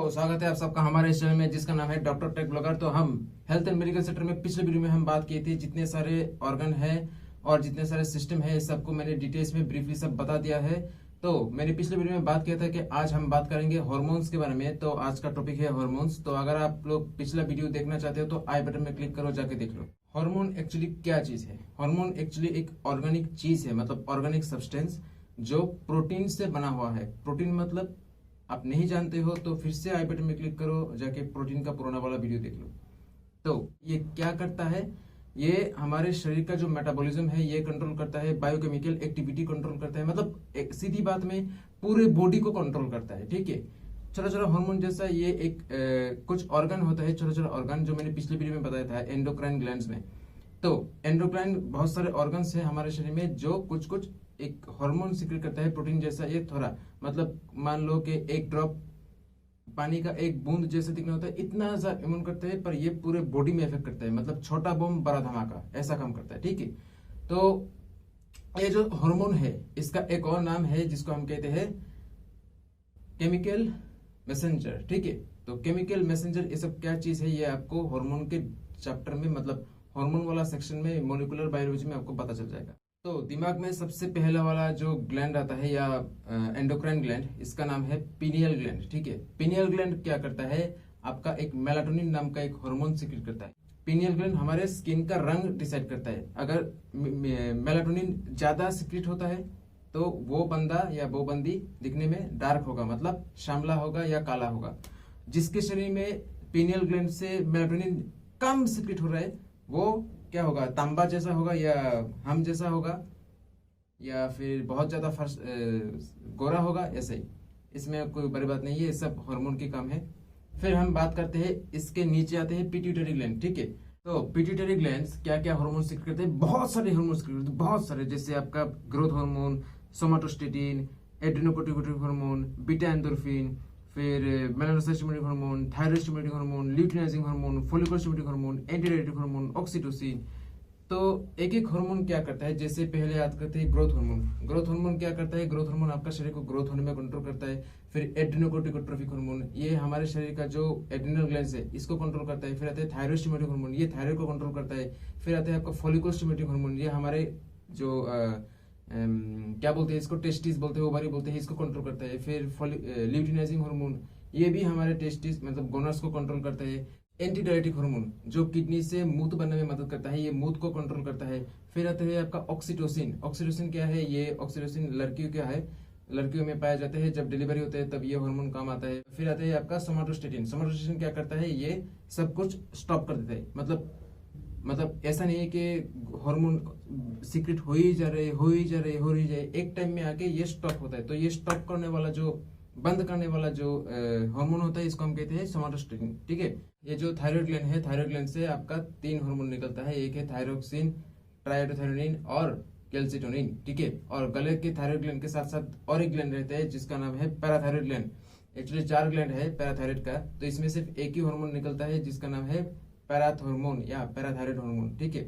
स्वागत है आप सबका हमारे इस चैनल में जिसका नाम है डॉक्टर टेक ब्लॉगर। तो हम हेल्थ एंड मेडिकल सेक्टर में पिछले वीडियो में हम बात किए थे जितने सारे ऑर्गन है और जितने सारे सिस्टम है सबको मैंने डिटेल्स में ब्रीफली सब बता दिया है। तो मैंने पिछले वीडियो में बात किया था कि आज हम बात करेंगे हार्मोन्स के बारे में। तो आज का टॉपिक है हार्मोन्स। तो अगर आप लोग पिछला वीडियो देखना चाहते हो तो आई बटन में क्लिक करो, जाके देख लो। हार्मोन एक्चुअली क्या चीज है? हार्मोन एक्चुअली एक ऑर्गेनिक चीज है, मतलब ऑर्गेनिक सब्सटेंस जो प्रोटीन से बना हुआ है। प्रोटीन मतलब आप नहीं जानते हो तो फिर से आई बटन में क्लिक करो, जाके प्रोटीन का पुराना वाला वीडियो देख लो। तो ये क्या करता है? ये हमारे शरीर का जो मेटाबॉलिज्म है ये कंट्रोल करता है, बायोकेमिकल एक्टिविटी कंट्रोल करता है, मतलब एक सीधी बात में पूरे बॉडी को कंट्रोल करता है। ठीक है, छोटा छोटा हार्मोन जैसा ये एक कुछ ऑर्गन होता है, छोटा छोटा ऑर्गन जो मैंने पिछले वीडियो में बताया था एंडोक्राइन ग्लैंड्स में। तो एंडोक्राइन बहुत सारे ऑर्गन्स है हमारे शरीर में जो कुछ कुछ एक हार्मोन सीक्रेट करता है प्रोटीन जैसा। ये थोड़ा मतलब मान लो कि एक ड्रॉप पानी का एक बूंद जैसे दिखना होता है, इतना सा इम्यून करता है, पर ये पूरे बॉडी में इफेक्ट करता है, मतलब छोटा बम बड़ा धमाका ऐसा काम करता है। ठीक है, तो ये जो हार्मोन है इसका एक और नाम है जिसको हम कहते हैं केमिकल मैसेंजर। ठीक है, तो केमिकल मैसेंजर ये सब क्या चीज है ये आपको हार्मोन के चैप्टर में, मतलब हार्मोन वाला सेक्शन में मॉलिक्यूलर बायोलॉजी में आपको पता चल जाएगा। तो दिमाग में सबसे पहला वाला जो ग्लैंड आता है या एंडोक्राइन ग्लैंड, इसका नाम है पीनियल ग्लैंड। ठीक है, पीनियल ग्लैंड क्या करता है? आपका एक मेलाटोनिन नाम का एक हार्मोन सीक्रेट करता है। पीनियल ग्लैंड हमारे स्किन का रंग डिसाइड करता है। अगर मेलाटोनिन ज्यादा सीक्रेट होता है तो वो बंदा या वो बंदी दिखने में डार्क होगा, मतलब श्यामला होगा या काला होगा। जिसके शरीर में पीनियल ग्लैंड से मेलाटोनिन कम सीक्रेट हो रहा है वो क्या होगा? तांबा जैसा होगा या हम जैसा होगा या फिर बहुत ज्यादा गोरा होगा, ऐसे ही। इसमें कोई बड़ी बात नहीं है, ये सब हार्मोन के काम है। फिर हम बात करते हैं, इसके नीचे आते हैं पिट्यूटरी ग्लैंड। ठीक है, तो पिट्यूटरी ग्लैंड क्या क्या हार्मोन सीक्रेट करते हैं? बहुत सारे हार्मोन सीक्रेट करते हैं, बहुत सारे, जैसे आपका growth hormone, somatostatin, adrenocorticoid hormone, beta endorphin, फिर melanocyte stimulating hormone, thyroid stimulating hormone, luteinizing hormone, follicle stimulating hormone, antidiuretic hormone, oxytocin. तो एक एक हार्मोन क्या करता है? जैसे पहले याद करते हैं ग्रोथ हार्मोन। ग्रोथ हार्मोन क्या करता है? ग्रोथ हार्मोन आपका शरीर को ग्रोथ होने में कंट्रोल करता है। फिर एड्रेनोकोर्टिकोट्रोफिक हार्मोन, ये हमारे शरीर का जो एड्रिनल ग्लैंड्स है इसको कंट्रोल करता है। फिर आते हैं थायराइड स्टिमुलेटिंग हार्मोन, ये थायराइड को कंट्रोल करता है। फिर आते हैं आपका फोलिकल स्टिमुलेटिंग हार्मोन, ये हमारे जो क्या बोलते हैं इसको, टेस्टिस बोलते हैं, ओवरी बोलते हैं, इसको कंट्रोल करता है। फिर ल्यूटिनाइजिंग हार्मोन, ये भी हमारे टेस्टिस मतलब गोनर्स को कंट्रोल करता है। एंटीडायरेटिक हार्मोन जो किडनी से मूत्र बनने में मदद करता है, ये मूत्र को कंट्रोल करता है। फिर आता है आपका ऑक्सीटोसिन। ऑक्सीटोसिन क्या है? ये ऑक्सीटोसिन लड़कियों क्या है, लड़कियों में पाया जाता है, जब डिलीवरी होते हैं तब ये हार्मोन काम आता है। फिर आता है आपका सोमाटोस्टेटिन। सोमाटोस्टेटिन क्या करता है? ये सब कुछ स्टॉप कर देता है। मतलब ऐसा नहीं है कि हार्मोन सीक्रेट हो ही जा रहे हो ही जा रहे हो ही जाए, एक टाइम में आके ये स्टॉप होता है। तो ये स्टॉप करने वाला जो बंद करने वाला जो हार्मोन होता है इसको हम कहते हैं सोमाटोस्टेटिन। ठीक है, ये जो थायराइड ग्लैंड है, थायराइड ग्लैंड से आपका 3 हार्मोन निकलता है, एक है थायरोक्सिन, ट्राइएडोथायरोनिन और कैल्सिटोनिन। ठीक है, और गले के थायराइड ग्लैंड के साथ साथ और एक ग्लैंड रहता है जिसका नाम है पैराथायराइड ग्लैंड। एक्चुअली 4 ग्लैंड है पैराथायराइड का, तो इसमें सिर्फ एक ही हार्मोन निकलता है जिसका नाम है पैराथ हार्मोन या पैराथायराइड हार्मोन। ठीक है,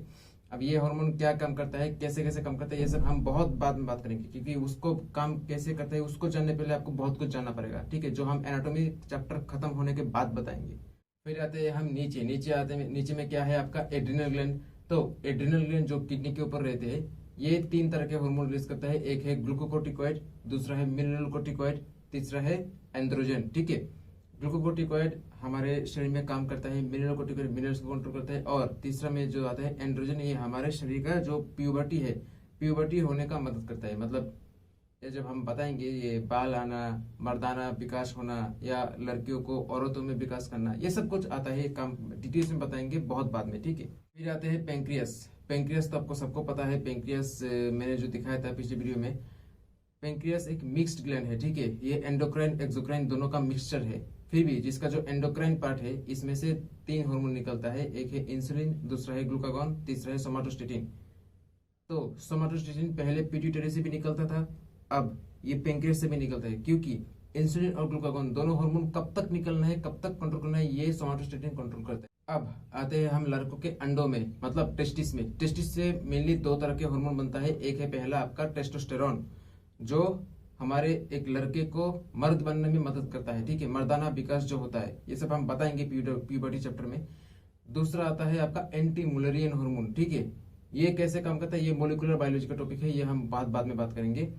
अब ये हार्मोन क्या काम करता है, कैसे कैसे काम करता है, ये सब हम बहुत बाद में बात करेंगे, क्योंकि उसको काम कैसे करता है उसको जानने पहले आपको बहुत कुछ जानना पड़ेगा। ठीक है, जो हम एनाटॉमी चैप्टर खत्म होने के बाद बताएंगे। फिर आते हैं हम नीचे आते हैं, नीचे में क्या है आपका एड्रिनल ग्लैंड। तो एड्रिनल ग्लैंड जो किडनी के ऊपर रहते हैं, ये 3 तरह के हार्मोन रिलीज करता है। एक है ग्लूकोकोर्टिकोइड, दूसरा है मिनरलोकोर्टिकोइड, तीसरा है एंड्रोजन। ठीक है, ग्लूकोकोर्टिकोइड हमारे शरीर में काम करता है, मिनरलोकोर्टिकोइड मिनरल्स को कंट्रोल करता है, और तीसरा में जो आता है एंड्रोजन, ये हमारे शरीर का जो प्यूबर्टी है, प्यूबर्टी होने का मदद करता है। मतलब ये जब हम बताएंगे ये बाल आना, मर्दाना विकास होना या लड़कियों को औरतों में विकास करना, ये सब कुछ आता है, काम डिटेल्स में बताएंगे बहुत बाद में। ठीक है, फिर आते हैं पेंक्रियास। पेंक्रियास तो आपको सबको पता है, पेंक्रियास मैंने जो दिखाया था पिछले वीडियो में। पेंक्रियास एक मिक्स्ड ग्लैंड है। ठीक है, ये एंडोक्राइन एक्सोक्राइन दोनों का मिक्सचर है। फिर भी जिसका जो एंडोक्राइन पार्ट है इसमें से 3 हार्मोन निकलता है, एक है इंसुलिन, दूसरा है ग्लूकागॉन, तीसरा है सोमाटोस्टेटिन। तो सोमाटोस्टेटिन पहले पिट्यूटरी से भी निकलता था, अब ये पेंक्रियास से भी निकलता है, क्योंकि इंसुलिन और ग्लूकागॉन दोनों हार्मोन कब तक निकलना है, कब तक कंट्रोल करना है, ये सोमाटोस्टेटिन कंट्रोल करता है। अब आते हैं हम लड़कों के अंडों में, मतलब टेस्टिस में। टेस्टिस से मेनली 2 तरह के हार्मोन बनता है। एक है पहला आपका टेस्टोस्टेरोन, जो हमारे एक लड़के को मर्द बनने में मदद करता है, ठीक है, मर्दाना विकास जो होता है, ये सब हम बताएंगे प्यूबर्टी चैप्टर में। दूसरा आता है आपका एंटी मुलरियन हार्मोन, ठीक है, ये कैसे काम करता है, ये मोलिकुलर बायोलॉजी का टॉपिक है, ये हम बाद में बात करेंगे।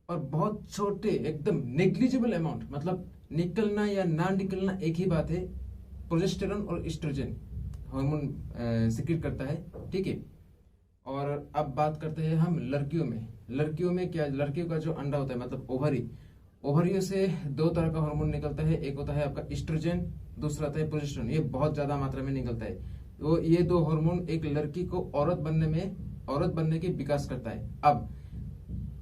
और बहुत छोटे एकदम नेग्लिजिबल अमाउंट, मतलब निकलना या ना निकलना एक ही बात है, प्रोजेस्टेरॉन और एस्ट्रोजन हार्मोन सिक्रेट करता है, ठीक है। और अब बात करते हैं हम लड़कियों में क्या, लड़कियों का जो अंडा होता है मतलब ओवरियों से दो तरह का हार्मोन निकलता है, एक होता है आपका एस्ट्रोजन, दूसरा आता है प्रोजेस्टेरॉन, ये बहुत ज्यादा मात्रा में निकलता है। तो ये दो हार्मोन एक लड़की को औरत बनने के विकास करता है। अब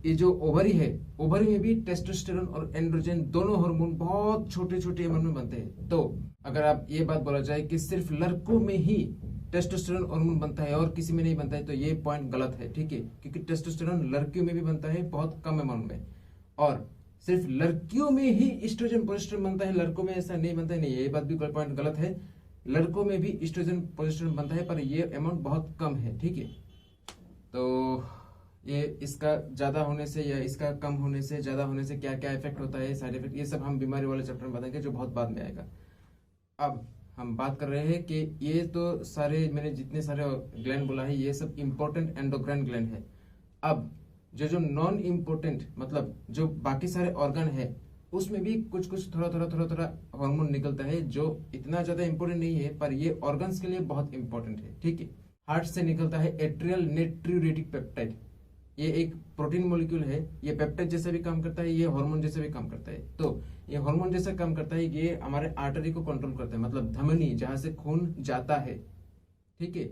ये जो ओवरी है, ओवरी में भी टेस्टोस्टेरोन और एंड्रोजन दोनों हार्मोन बहुत छोटे छोटे अमाउंट में बनते हैं। तो अगर आप ये बात बोला जाए कि सिर्फ लड़कों में ही टेस्टोस्टेरोन हार्मोन बनता है और किसी में नहीं बनता है, तो ये पॉइंट गलत है, ठीक है, क्योंकि टेस्टोस्टेरोन लड़कियों में भी बनता है बहुत कम अमाउंट में, और सिर्फ लड़कियों में ही एस्ट्रोजन प्रोजेस्टेरोन बनता है, लड़कों में ऐसा नहीं बनता है। नहीं, ये बात भी पॉइंट गलत है, लड़कों में भी एस्ट्रोजन प्रोजेस्टेरोन बनता है, पर ये अमाउंट बहुत कम है, ठीक है। तो ये इसका ज्यादा होने से या इसका कम होने से, ज्यादा होने से क्या क्या इफेक्ट होता है, साइड इफेक्ट, ये सब हम बीमारी वाले चैप्टर में बताएंगे जो बहुत बाद में आएगा। अब हम बात कर रहे हैं कि ये तो सारे मैंने जितने सारे ग्लैंड बोला है ये सब इंपॉर्टेंट एंडोक्राइन ग्लैंड है। अब जो नॉन इम्पोर्टेंट मतलब जो बाकी सारे ऑर्गन है उसमें भी कुछ थोड़ा हार्मोन निकलता है जो इतना ज्यादा इंपॉर्टेंट नहीं है, पर ये ऑर्गन्स के लिए बहुत इंपॉर्टेंट है, ठीक है। हार्ट से निकलता है एट्रियल नेट्रियूरेटिक पेप्टाइड, ये एक प्रोटीन मॉलिक्यूल है, ये पेप्टाइड जैसे भी काम करता है, ये हार्मोन जैसे भी काम करता है। तो ये हार्मोन जैसा काम करता है, ये हमारे आर्टरी को कंट्रोल करता है, मतलब धमनी जहां से खून जाता है, ठीक है,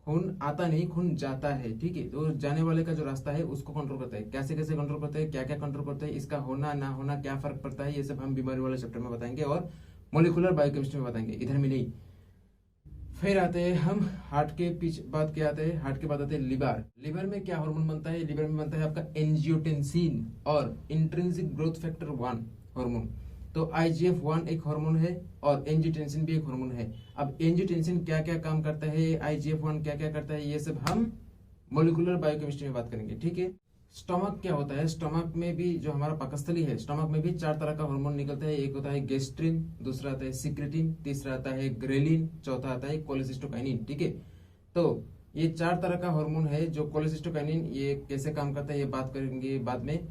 खून आता नहीं खून जाता है, ठीक है, तो जाने वाले का जो रास्ता है उसको कंट्रोल करता है। कैसे कैसे कंट्रोल करता है, क्या क्या कंट्रोल करता है, इसका होना ना होना क्या फर्क पड़ता है, ये सब हम बीमारी वाले चैप्टर में बताएंगे और मोलिकुलर बायोकेमिस्ट्री में बताएंगे, इधर में नहीं। फिर आते हैं हम हार्ट के पीछे बात क्या आते हैं, हार्ट के बाद आते हैं लिवर में क्या हार्मोन बनता है, लिवर में बनता है आपका एंजियोटेंसिन और इंट्रिंसिक ग्रोथ फैक्टर 1 हार्मोन। तो IGF-1 एक हार्मोन है और एंजियोटेंसिन भी एक हार्मोन है। अब एंजियोटेंसिन क्या क्या काम करता है, IGF-1 क्या क्या करता है, ये सब हम मोलिकुलर बायोकेमिस्ट्री में बात करेंगे, ठीक है। स्टमक क्या होता है, स्टमक में भी जो हमारा पाकस्थली है, स्टमक में भी 4 तरह का हार्मोन निकलता है, एक होता है गेस्ट्रिन, दूसरा आता है सिक्रेटिन, तीसरा आता है ग्रेलिन, चौथा आता है कोलेसिस्टोकाइनिन, ठीक है। तो ये 4 तरह का हार्मोन है। जो कोलेसिस्टोकाइनिन ये कैसे काम करता है ये बात करेंगे बाद में,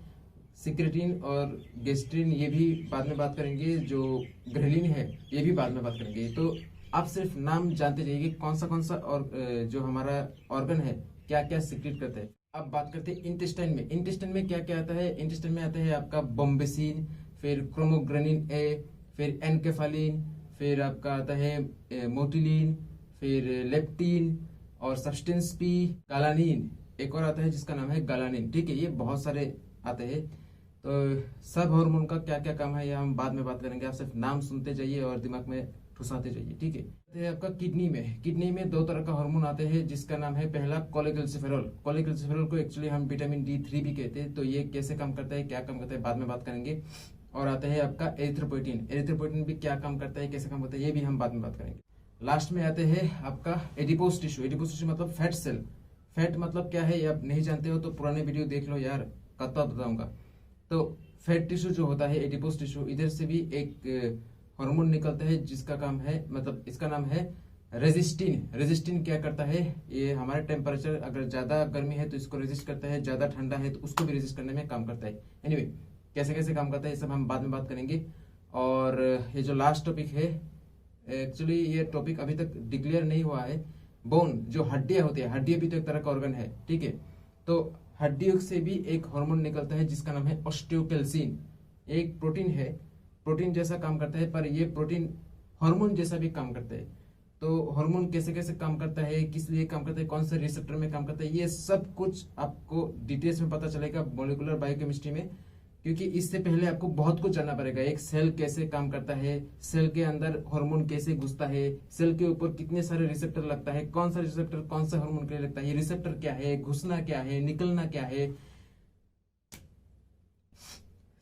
सिक्रेटिन और गेस्ट्रिन ये भी बाद में बात करेंगे, जो ग्रेलिन है ये भी बाद में बात करेंगे। तो आप सिर्फ नाम जानते जाइए कौन सा और जो हमारा ऑर्गन है क्या क्या सिक्रेट करता है। अब बात करते हैं इंटेस्टाइन में क्या क्या आता है। इंटेस्टाइन में आता है आपका बॉम्बेसिन, फिर क्रोमोग्रेनिन ए, फिर एनकेफालिन, फिर आपका आता है मोटिलिन, फिर लेप्टिन और सब्सटेंस पी, गालानिन, एक और आता है जिसका नाम है गालानिन, ठीक है। ये बहुत सारे आते हैं। तो सब हार्मोन का क्या क्या काम है ये हम बाद में बात करेंगे, आप सिर्फ नाम सुनते जाइए और दिमाग में ठुसाते जाइए, ठीक है। आपका किडनी में 2 तरह का हार्मोन आते हैं, जिसका नाम है पहला कोलेकैल्सिफेरॉल को एक्चुअली हम विटामिन D3 भी कहते हैं। तो ये कैसे काम करता है, क्या काम करता है, बाद में बात करेंगे। और आता है आपका एरिथ्रोपोइटिन भी क्या काम करता है, कैसे काम करता है, ये भी हम बाद में बात करेंगे। लास्ट में आते हैं आपका एडिपोज टिश्यू मतलब फैट सेल। फैट मतलब क्या है ये आप नहीं जानते हो तो पुराने वीडियो देख लो यार, कब बताऊंगा। तो फैट टिश्यू जो होता है एडिपोज टिश्यू, इधर से भी एक हार्मोन निकलता है जिसका काम है, मतलब इसका नाम है रेजिस्टिन क्या करता है, ये हमारे टेम्परेचर अगर ज्यादा गर्मी है तो इसको रेजिस्ट करता है, ज्यादा ठंडा है तो उसको भी रेजिस्ट करने में काम करता है। एनीवे कैसे कैसे काम करता है ये सब हम बाद में बात करेंगे। और ये जो लास्ट टॉपिक है, एक्चुअली ये टॉपिक अभी तक डिक्लेयर नहीं हुआ है। बोन जो हड्डियां होती है, हड्डियां भी तो एक तरह का ऑर्गन है, ठीक है। तो हड्डियों से भी एक हार्मोन निकलता है जिसका नाम है ऑस्टियोकैल्सिन। एक प्रोटीन है, प्रोटीन जैसा काम करता है, पर ये प्रोटीन हार्मोन जैसा भी काम करता है। तो हार्मोन कैसे कैसे काम करता है, किस लिए काम करता है, कौन से रिसेप्टर में काम करता है, ये सब कुछ आपको डिटेल्स में पता चलेगा मोलिकुलर बायोकेमिस्ट्री में, क्योंकि इससे पहले आपको बहुत कुछ जानना पड़ेगा। एक सेल कैसे काम करता है, सेल के अंदर हार्मोन कैसे घुसता है, सेल के ऊपर कितने सारे रिसेप्टर लगता है, कौन सा रिसेप्टर कौन सा हार्मोन के लिए लगता है, ये रिसेप्टर क्या है, घुसना क्या है, निकलना क्या है,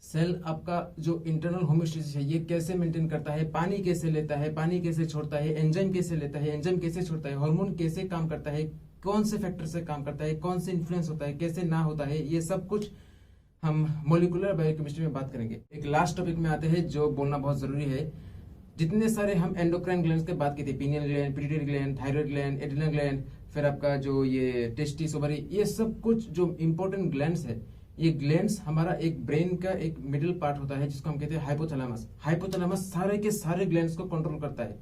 सेल आपका जो इंटरनल होमोस्टेसिस है ये कैसे मेंटेन करता है, पानी कैसे लेता है, पानी कैसे छोड़ता है, एंजाइम कैसे लेता है, एंजाइम कैसे छोड़ता है, हार्मोन कैसे काम करता है, कौन से फैक्टर से काम करता है, कौन से इन्फ्लुएंस होता है, कैसे ना होता है, ये सब कुछ हम मोलिकुलर बायोकेमिस्ट्री में बात करेंगे। एक लास्ट टॉपिक में आते हैं जो बोलना बहुत जरूरी है। जितने सारे हम एंडोक्राइन ग्लैंड्स की बात की थी, pineal gland, pituitary gland, thyroid gland, adrenal gland, फिर आपका जो ये टेस्टिस, ओवरी, ये सब कुछ जो इंपॉर्टेंट ग्लैंड्स है, ये ग्लैंड्स हमारा एक ब्रेन का एक मिडिल पार्ट होता है जिसको हम कहते हैं हाइपोथैलेमस। हाइपोथैलेमस सारे के सारे ग्लैंड्स को कंट्रोल करता है,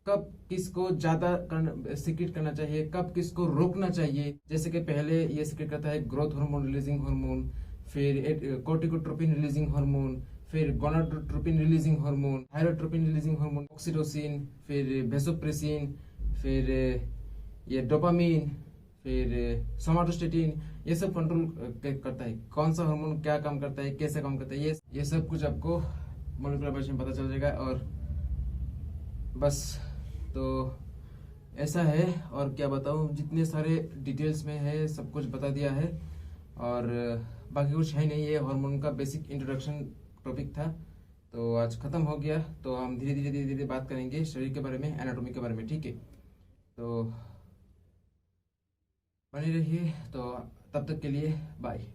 कब किसको ज्यादा सिक्रेट करना चाहिए, कब किसको रोकना चाहिए। जैसे कि पहले ये सिक्रेट करता है ग्रोथ हार्मोन रिलीजिंग हार्मोन, फिर कोर्टिकोट्रोपिन रिलीजिंग हार्मोन, फिर gonadotropin releasing hormone, thyrotropin releasing hormone, oxytocin, फिर वेसोप्रेसिन, फिर ये डोपामिन, फिर सोमाटोस्टेटिन, ये सब कंट्रोल करता है। कौन सा हार्मोन क्या काम करता है, कैसे काम करता है, ये सब कुछ आपको मोलिकुलर बायोकेमिस्ट्री में पता चल जाएगा। और बस तो ऐसा है, और क्या बताऊं, जितने सारे डिटेल्स में है सब कुछ बता दिया है, और बाकी कुछ है नहीं। ये हार्मोन का बेसिक इंट्रोडक्शन टॉपिक था, तो आज खत्म हो गया। तो हम धीरे धीरे बात करेंगे शरीर के बारे में, एनाटॉमी के बारे में, ठीक है। तो बने रहिए, तो तब तक के लिए बाय।